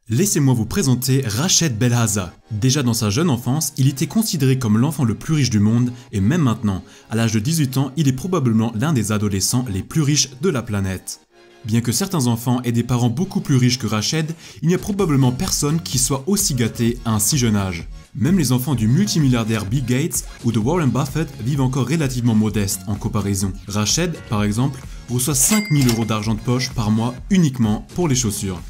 Laissez-moi vous présenter Rached Belhaza. Déjà dans sa jeune enfance, il était considéré comme l'enfant le plus riche du monde et même maintenant, à l'âge de 18 ans, il est probablement l'un des adolescents les plus riches de la planète. Bien que certains enfants aient des parents beaucoup plus riches que Rached, il n'y a probablement personne qui soit aussi gâté à un si jeune âge. Même les enfants du multimilliardaire Bill Gates ou de Warren Buffett vivent encore relativement modestes en comparaison. Rached, par exemple, reçoit 5 000 € d'argent de poche par mois uniquement pour les chaussures.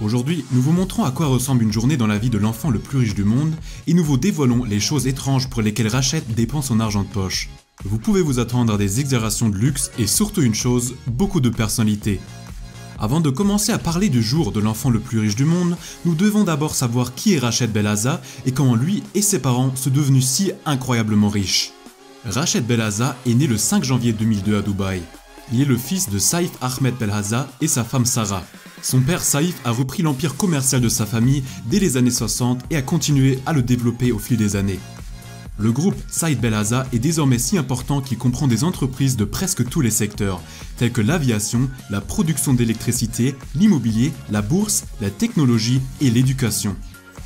Aujourd'hui, nous vous montrons à quoi ressemble une journée dans la vie de l'enfant le plus riche du monde et nous vous dévoilons les choses étranges pour lesquelles Rached dépense son argent de poche. Vous pouvez vous attendre à des exagérations de luxe et surtout une chose, beaucoup de personnalité. Avant de commencer à parler du jour de l'enfant le plus riche du monde, nous devons d'abord savoir qui est Rached Belhaza et comment lui et ses parents sont devenus si incroyablement riches. Rached Belhaza est né le 5 janvier 2002 à Dubaï. Il est le fils de Saïf Ahmed Belhaza et sa femme Sarah. Son père Saïf a repris l'empire commercial de sa famille dès les années 60 et a continué à le développer au fil des années. Le groupe Saïf Belhaza est désormais si important qu'il comprend des entreprises de presque tous les secteurs, tels que l'aviation, la production d'électricité, l'immobilier, la bourse, la technologie et l'éducation.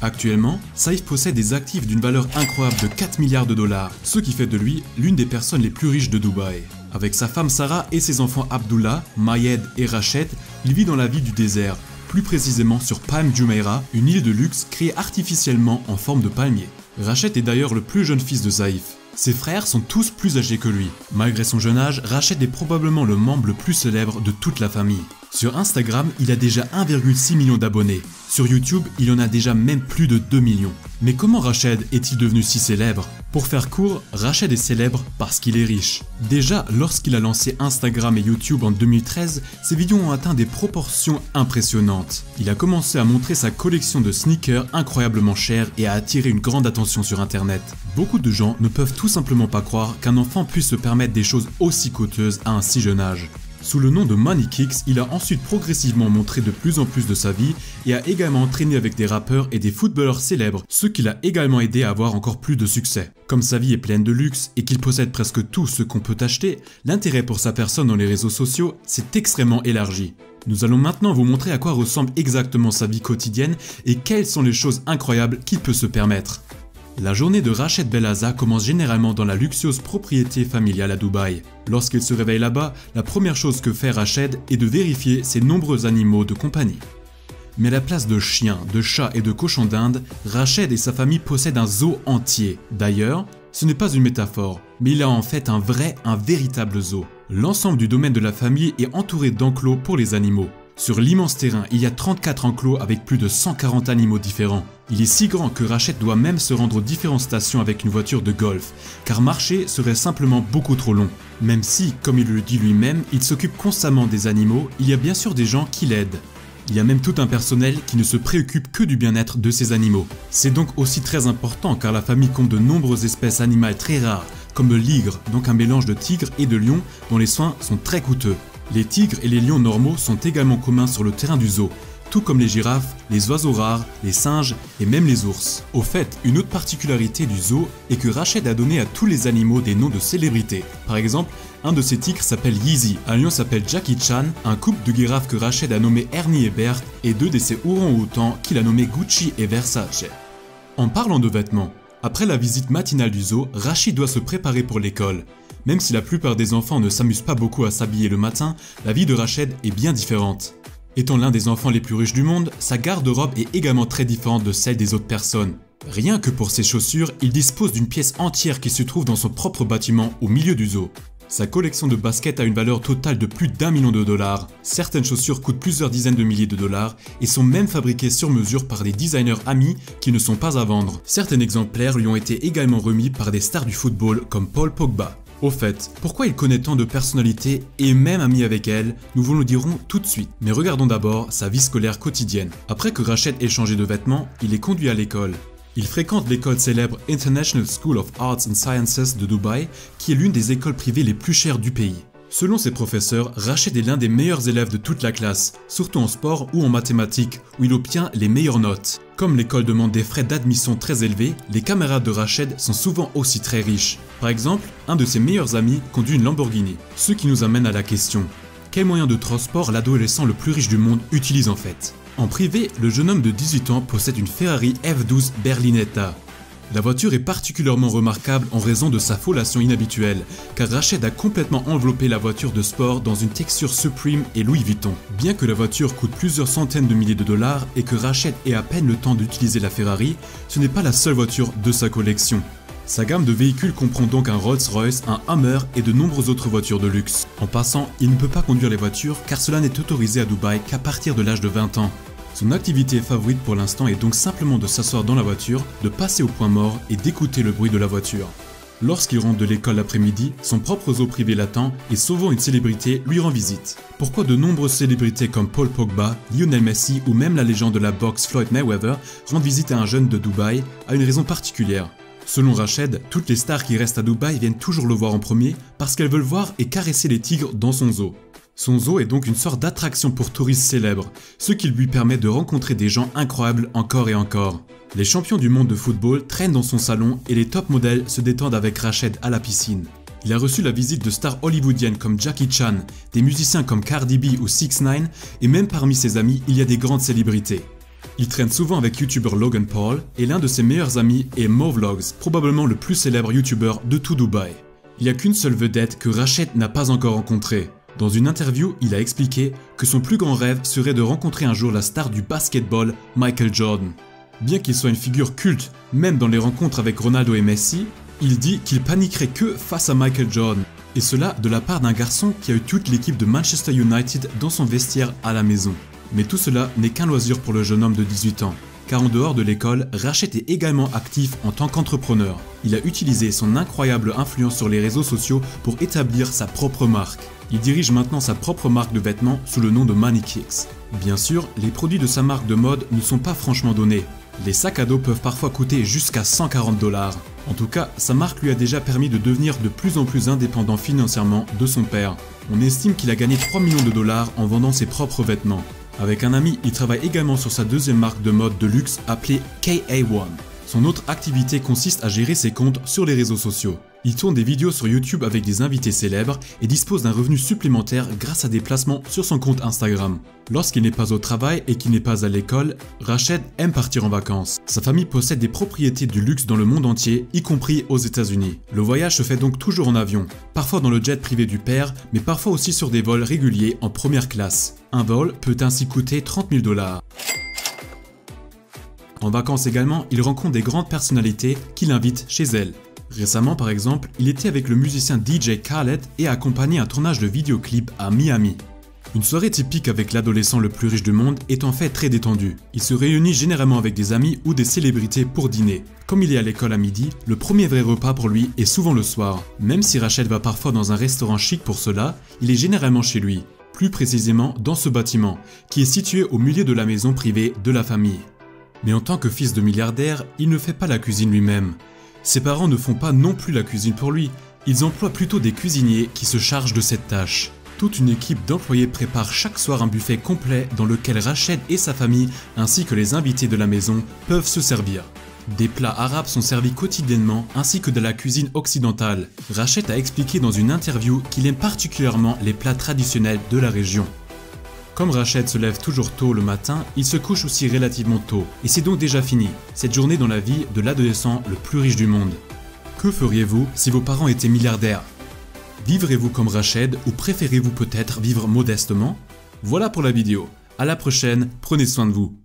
Actuellement, Saïf possède des actifs d'une valeur incroyable de 4 milliards de dollars, ce qui fait de lui l'une des personnes les plus riches de Dubaï. Avec sa femme Sarah et ses enfants Abdullah, Mayed et Rached, il vit dans la ville du désert, plus précisément sur Palm Jumeirah, une île de luxe créée artificiellement en forme de palmier. Rached est d'ailleurs le plus jeune fils de Saïf. Ses frères sont tous plus âgés que lui. Malgré son jeune âge, Rached est probablement le membre le plus célèbre de toute la famille. Sur Instagram, il a déjà 1,6 million d'abonnés. Sur YouTube, il en a déjà même plus de 2 millions. Mais comment Rached est-il devenu si célèbre? Pour faire court, Rached est célèbre parce qu'il est riche. Déjà, lorsqu'il a lancé Instagram et YouTube en 2013, ses vidéos ont atteint des proportions impressionnantes. Il a commencé à montrer sa collection de sneakers incroyablement chers et a attiré une grande attention sur internet. Beaucoup de gens ne peuvent tout simplement pas croire qu'un enfant puisse se permettre des choses aussi coûteuses à un si jeune âge. Sous le nom de Money Kicks, il a ensuite progressivement montré de plus en plus de sa vie et a également traîné avec des rappeurs et des footballeurs célèbres, ce qui l'a également aidé à avoir encore plus de succès. Comme sa vie est pleine de luxe et qu'il possède presque tout ce qu'on peut acheter, l'intérêt pour sa personne dans les réseaux sociaux s'est extrêmement élargi. Nous allons maintenant vous montrer à quoi ressemble exactement sa vie quotidienne et quelles sont les choses incroyables qu'il peut se permettre. La journée de Rached Belhaza commence généralement dans la luxueuse propriété familiale à Dubaï. Lorsqu'il se réveille là-bas, la première chose que fait Rached est de vérifier ses nombreux animaux de compagnie. Mais à la place de chiens, de chats et de cochons d'Inde, Rached et sa famille possèdent un zoo entier. D'ailleurs, ce n'est pas une métaphore, mais il a en fait un véritable zoo. L'ensemble du domaine de la famille est entouré d'enclos pour les animaux. Sur l'immense terrain, il y a 34 enclos avec plus de 140 animaux différents. Il est si grand que Rached doit même se rendre aux différentes stations avec une voiture de golf, car marcher serait simplement beaucoup trop long. Même si, comme il le dit lui-même, il s'occupe constamment des animaux, il y a bien sûr des gens qui l'aident. Il y a même tout un personnel qui ne se préoccupe que du bien-être de ces animaux. C'est donc aussi très important car la famille compte de nombreuses espèces animales très rares, comme le ligre, donc un mélange de tigre et de lion dont les soins sont très coûteux. Les tigres et les lions normaux sont également communs sur le terrain du zoo, tout comme les girafes, les oiseaux rares, les singes et même les ours. Au fait, une autre particularité du zoo est que Rached a donné à tous les animaux des noms de célébrités. Par exemple, un de ses tigres s'appelle Yeezy, un lion s'appelle Jackie Chan, un couple de girafes que Rached a nommé Ernie et Bert et deux de ses orang-outans qu'il a nommés Gucci et Versace. En parlant de vêtements, après la visite matinale du zoo, Rached doit se préparer pour l'école. Même si la plupart des enfants ne s'amusent pas beaucoup à s'habiller le matin, la vie de Rached est bien différente. Étant l'un des enfants les plus riches du monde, sa garde-robe est également très différente de celle des autres personnes. Rien que pour ses chaussures, il dispose d'une pièce entière qui se trouve dans son propre bâtiment au milieu du zoo. Sa collection de baskets a une valeur totale de plus d'1 million de dollars. Certaines chaussures coûtent plusieurs dizaines de milliers de dollars et sont même fabriquées sur mesure par des designers amis qui ne sont pas à vendre. Certains exemplaires lui ont été également remis par des stars du football comme Paul Pogba. Au fait, pourquoi il connaît tant de personnalités et même ami avec elles, nous vous le dirons tout de suite. Mais regardons d'abord sa vie scolaire quotidienne. Après que Rached ait changé de vêtements, il est conduit à l'école. Il fréquente l'école célèbre International School of Arts and Sciences de Dubaï, qui est l'une des écoles privées les plus chères du pays. Selon ses professeurs, Rached est l'un des meilleurs élèves de toute la classe, surtout en sport ou en mathématiques, où il obtient les meilleures notes. Comme l'école demande des frais d'admission très élevés, les camarades de Rached sont souvent aussi très riches. Par exemple, un de ses meilleurs amis conduit une Lamborghini. Ce qui nous amène à la question, quel moyen de transport l'adolescent le plus riche du monde utilise en fait? En privé, le jeune homme de 18 ans possède une Ferrari F12 Berlinetta. La voiture est particulièrement remarquable en raison de sa foliation inhabituelle, car Rached a complètement enveloppé la voiture de sport dans une texture Supreme et Louis Vuitton. Bien que la voiture coûte plusieurs centaines de milliers de dollars et que Rached ait à peine le temps d'utiliser la Ferrari, ce n'est pas la seule voiture de sa collection. Sa gamme de véhicules comprend donc un Rolls-Royce, un Hummer et de nombreuses autres voitures de luxe. En passant, il ne peut pas conduire les voitures car cela n'est autorisé à Dubaï qu'à partir de l'âge de 20 ans. Son activité favorite pour l'instant est donc simplement de s'asseoir dans la voiture, de passer au point mort et d'écouter le bruit de la voiture. Lorsqu'il rentre de l'école l'après-midi, son propre zoo privé l'attend et souvent une célébrité lui rend visite. Pourquoi de nombreuses célébrités comme Paul Pogba, Lionel Messi ou même la légende de la boxe Floyd Mayweather rendent visite à un jeune de Dubaï a une raison particulière. Selon Rached, toutes les stars qui restent à Dubaï viennent toujours le voir en premier parce qu'elles veulent voir et caresser les tigres dans son zoo. Son zoo est donc une sorte d'attraction pour touristes célèbres, ce qui lui permet de rencontrer des gens incroyables encore et encore. Les champions du monde de football traînent dans son salon et les top modèles se détendent avec Rached à la piscine. Il a reçu la visite de stars hollywoodiennes comme Jackie Chan, des musiciens comme Cardi B ou 6ix9ine et même parmi ses amis il y a des grandes célébrités. Il traîne souvent avec youtubeur Logan Paul et l'un de ses meilleurs amis est Movlogs, probablement le plus célèbre youtubeur de tout Dubaï. Il n'y a qu'une seule vedette que Rached n'a pas encore rencontrée. Dans une interview, il a expliqué que son plus grand rêve serait de rencontrer un jour la star du basketball, Michael Jordan. Bien qu'il soit une figure culte, même dans les rencontres avec Ronaldo et Messi, il dit qu'il paniquerait que face à Michael Jordan. Et cela de la part d'un garçon qui a eu toute l'équipe de Manchester United dans son vestiaire à la maison. Mais tout cela n'est qu'un loisir pour le jeune homme de 18 ans. Car en dehors de l'école, Rached est également actif en tant qu'entrepreneur. Il a utilisé son incroyable influence sur les réseaux sociaux pour établir sa propre marque. Il dirige maintenant sa propre marque de vêtements sous le nom de Money Kicks. Bien sûr, les produits de sa marque de mode ne sont pas franchement donnés. Les sacs à dos peuvent parfois coûter jusqu'à 140 $. En tout cas, sa marque lui a déjà permis de devenir de plus en plus indépendant financièrement de son père. On estime qu'il a gagné 3 millions de dollars en vendant ses propres vêtements. Avec un ami, il travaille également sur sa deuxième marque de mode de luxe appelée KA1. Son autre activité consiste à gérer ses comptes sur les réseaux sociaux. Il tourne des vidéos sur YouTube avec des invités célèbres et dispose d'un revenu supplémentaire grâce à des placements sur son compte Instagram. Lorsqu'il n'est pas au travail et qu'il n'est pas à l'école, Rached aime partir en vacances. Sa famille possède des propriétés de luxe dans le monde entier, y compris aux États-Unis. Le voyage se fait donc toujours en avion, parfois dans le jet privé du père, mais parfois aussi sur des vols réguliers en première classe. Un vol peut ainsi coûter 30 000 $. En vacances également, il rencontre des grandes personnalités qui l'invitent chez elles. Récemment par exemple, il était avec le musicien DJ Khaled et a accompagné un tournage de vidéoclip à Miami. Une soirée typique avec l'adolescent le plus riche du monde est en fait très détendue. Il se réunit généralement avec des amis ou des célébrités pour dîner. Comme il est à l'école à midi, le premier vrai repas pour lui est souvent le soir. Même si Rached va parfois dans un restaurant chic pour cela, il est généralement chez lui. Plus précisément dans ce bâtiment, qui est situé au milieu de la maison privée de la famille. Mais en tant que fils de milliardaire, il ne fait pas la cuisine lui-même. Ses parents ne font pas non plus la cuisine pour lui, ils emploient plutôt des cuisiniers qui se chargent de cette tâche. Toute une équipe d'employés prépare chaque soir un buffet complet dans lequel Rached et sa famille, ainsi que les invités de la maison, peuvent se servir. Des plats arabes sont servis quotidiennement, ainsi que de la cuisine occidentale. Rached a expliqué dans une interview qu'il aime particulièrement les plats traditionnels de la région. Comme Rached se lève toujours tôt le matin, il se couche aussi relativement tôt, et c'est donc déjà fini, cette journée dans la vie de l'adolescent le plus riche du monde. Que feriez-vous si vos parents étaient milliardaires? Vivrez-vous comme Rached ou préférez-vous peut-être vivre modestement? Voilà pour la vidéo, à la prochaine, prenez soin de vous.